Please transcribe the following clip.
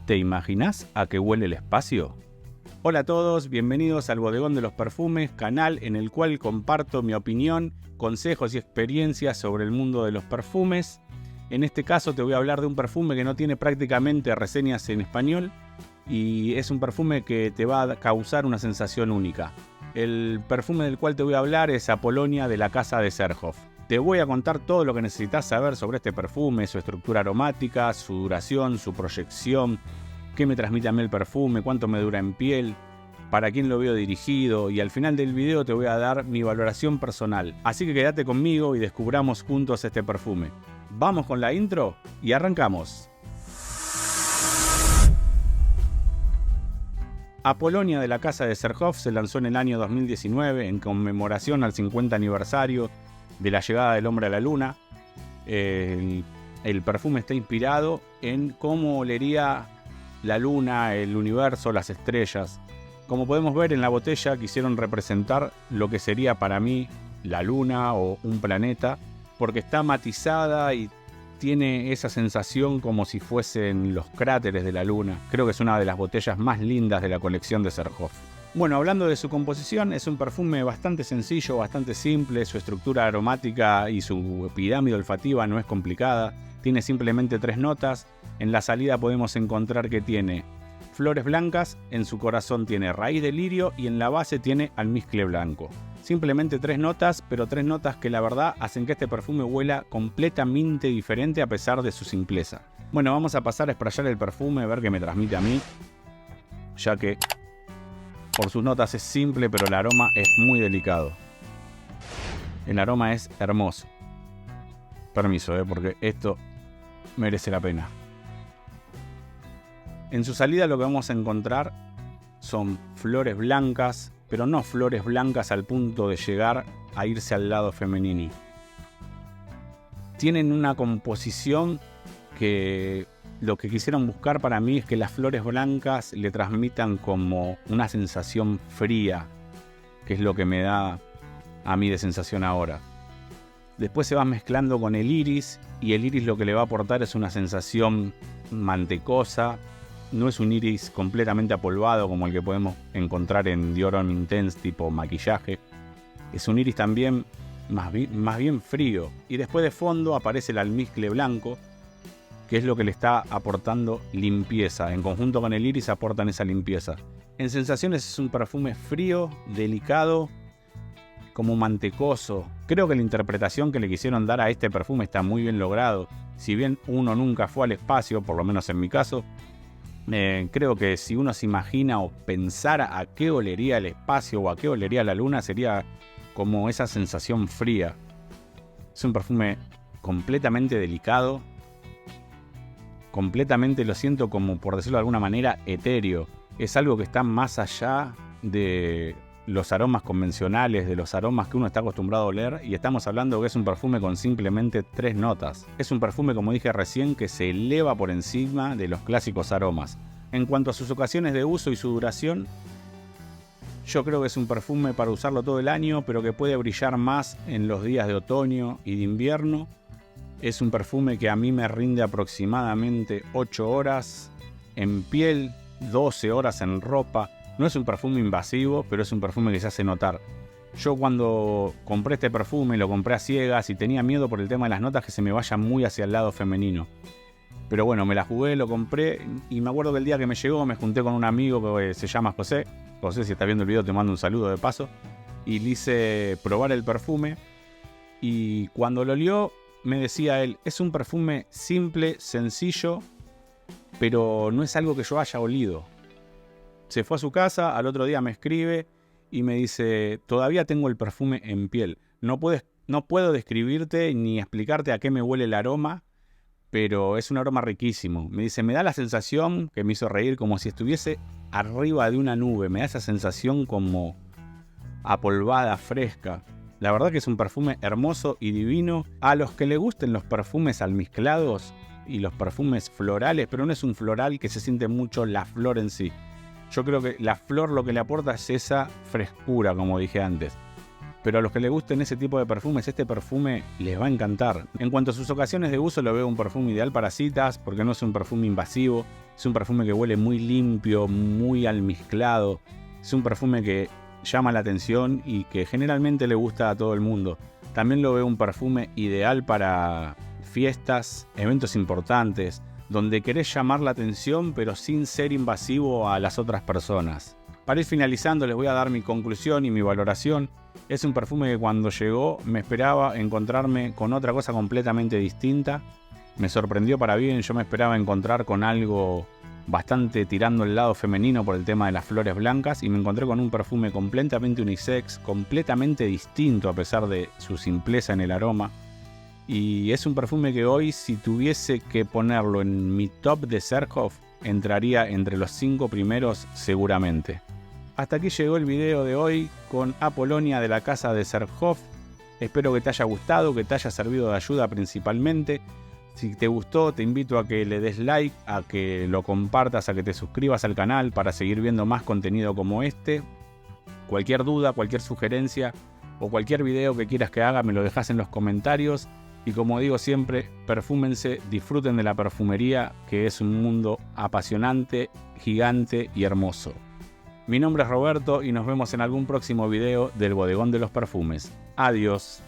¿Te imaginás a qué huele el espacio? Hola a todos, bienvenidos al Bodegón de los Perfumes, canal en el cual comparto mi opinión, consejos y experiencias sobre el mundo de los perfumes. En este caso te voy a hablar de un perfume que no tiene prácticamente reseñas en español y es un perfume que te va a causar una sensación única. El perfume del cual te voy a hablar es Apollonia de la casa de Cherhoff. Te voy a contar todo lo que necesitas saber sobre este perfume, su estructura aromática, su duración, su proyección, qué me transmite a mí el perfume, cuánto me dura en piel, para quién lo veo dirigido, y al final del video te voy a dar mi valoración personal. Así que quédate conmigo y descubramos juntos este perfume. Vamos con la intro y arrancamos. Apollonia de la casa de Cherhoff se lanzó en el año 2019 en conmemoración al 50 aniversario de la llegada del hombre a la luna. El perfume está inspirado en cómo olería la luna, el universo, las estrellas. Como podemos ver en la botella, quisieron representar lo que sería para mí la luna o un planeta, porque está matizada y tiene esa sensación como si fuesen los cráteres de la luna. Creo que es una de las botellas más lindas de la colección de Cherhoff. Bueno, hablando de su composición, es un perfume bastante sencillo, bastante simple. Su estructura aromática y su pirámide olfativa no es complicada. Tiene simplemente 3 notas. En la salida podemos encontrar que tiene flores blancas, en su corazón tiene raíz de lirio y en la base tiene almizcle blanco. Simplemente 3 notas, pero 3 notas que la verdad hacen que este perfume huela completamente diferente a pesar de su simpleza. Bueno, vamos a pasar a sprayar el perfume, a ver qué me transmite a mí, ya que por sus notas es simple, pero el aroma es muy delicado. El aroma es hermoso. Permiso, porque esto merece la pena. En su salida lo que vamos a encontrar son flores blancas, pero no flores blancas al punto de llegar a irse al lado femenino. Tienen una composición que lo que quisieron buscar para mí es que las flores blancas le transmitan como una sensación fría, que es lo que me da a mí de sensación ahora. Después se va mezclando con el iris, y el iris lo que le va a aportar es una sensación mantecosa. No es un iris completamente apolvado como el que podemos encontrar en Dior Homme Intense tipo maquillaje. Es un iris también más bien frío. Y después de fondo aparece el almizcle blanco, que es lo que le está aportando limpieza. En conjunto con el iris aportan esa limpieza. En sensaciones es un perfume frío, delicado, como mantecoso. Creo que la interpretación que le quisieron dar a este perfume está muy bien logrado. Si bien uno nunca fue al espacio, por lo menos en mi caso, creo que si uno se imagina o pensara a qué olería el espacio o a qué olería la luna, sería como esa sensación fría. Es un perfume completamente delicado, completamente, lo siento como, por decirlo de alguna manera, etéreo. Es algo que está más allá de los aromas convencionales, de los aromas que uno está acostumbrado a oler, y estamos hablando que es un perfume con simplemente 3 notas. Es un perfume, como dije recién, que se eleva por encima de los clásicos aromas. En cuanto a sus ocasiones de uso y su duración, yo creo que es un perfume para usarlo todo el año, pero que puede brillar más en los días de otoño y de invierno. Es un perfume que a mí me rinde aproximadamente 8 horas en piel, 12 horas en ropa. No es un perfume invasivo, pero es un perfume que se hace notar. Yo cuando compré este perfume lo compré a ciegas y tenía miedo por el tema de las notas que se me vayan muy hacia el lado femenino. Pero bueno, me la jugué, lo compré y me acuerdo que el día que me llegó me junté con un amigo que se llama José. José, si estás viendo el video te mando un saludo de paso. Y le hice probar el perfume y cuando lo olió me decía él, es un perfume simple, sencillo, pero no es algo que yo haya olido. Se fue a su casa, al otro día me escribe y me dice, todavía tengo el perfume en piel. No puedo describirte ni explicarte a qué me huele el aroma, pero es un aroma riquísimo. Me dice, me da la sensación, que me hizo reír, como si estuviese arriba de una nube. Me da esa sensación como apolvada, fresca. La verdad que es un perfume hermoso y divino. A los que le gusten los perfumes almizclados y los perfumes florales, pero no es un floral que se siente mucho la flor en sí. Yo creo que la flor lo que le aporta es esa frescura, como dije antes. pero a los que les gusten ese tipo de perfumes, este perfume les va a encantar. En cuanto a sus ocasiones de uso, lo veo un perfume ideal para citas, porque no es un perfume invasivo, es un perfume que huele muy limpio, muy almizclado, es un perfume que llama la atención y que generalmente le gusta a todo el mundo. También lo veo un perfume ideal para fiestas, eventos importantes, donde querés llamar la atención pero sin ser invasivo a las otras personas. Para ir finalizando, les voy a dar mi conclusión y mi valoración. Es un perfume que cuando llegó me esperaba encontrarme con otra cosa completamente distinta. Me sorprendió para bien, yo me esperaba encontrar con algo bastante tirando el lado femenino por el tema de las flores blancas, y me encontré con un perfume completamente unisex, completamente distinto a pesar de su simpleza en el aroma. Y es un perfume que hoy, si tuviese que ponerlo en mi top de Serhoff, entraría entre los 5 primeros seguramente. Hasta aquí llegó el video de hoy con Apolonia de la casa de Serhoff. Espero que te haya gustado, que te haya servido de ayuda principalmente. Si te gustó, te invito a que le des like, a que lo compartas, a que te suscribas al canal para seguir viendo más contenido como este. Cualquier duda, cualquier sugerencia o cualquier video que quieras que haga, me lo dejas en los comentarios. Y como digo siempre, perfúmense, disfruten de la perfumería, que es un mundo apasionante, gigante y hermoso. Mi nombre es Roberto y nos vemos en algún próximo video del Bodegón de los Perfumes. Adiós.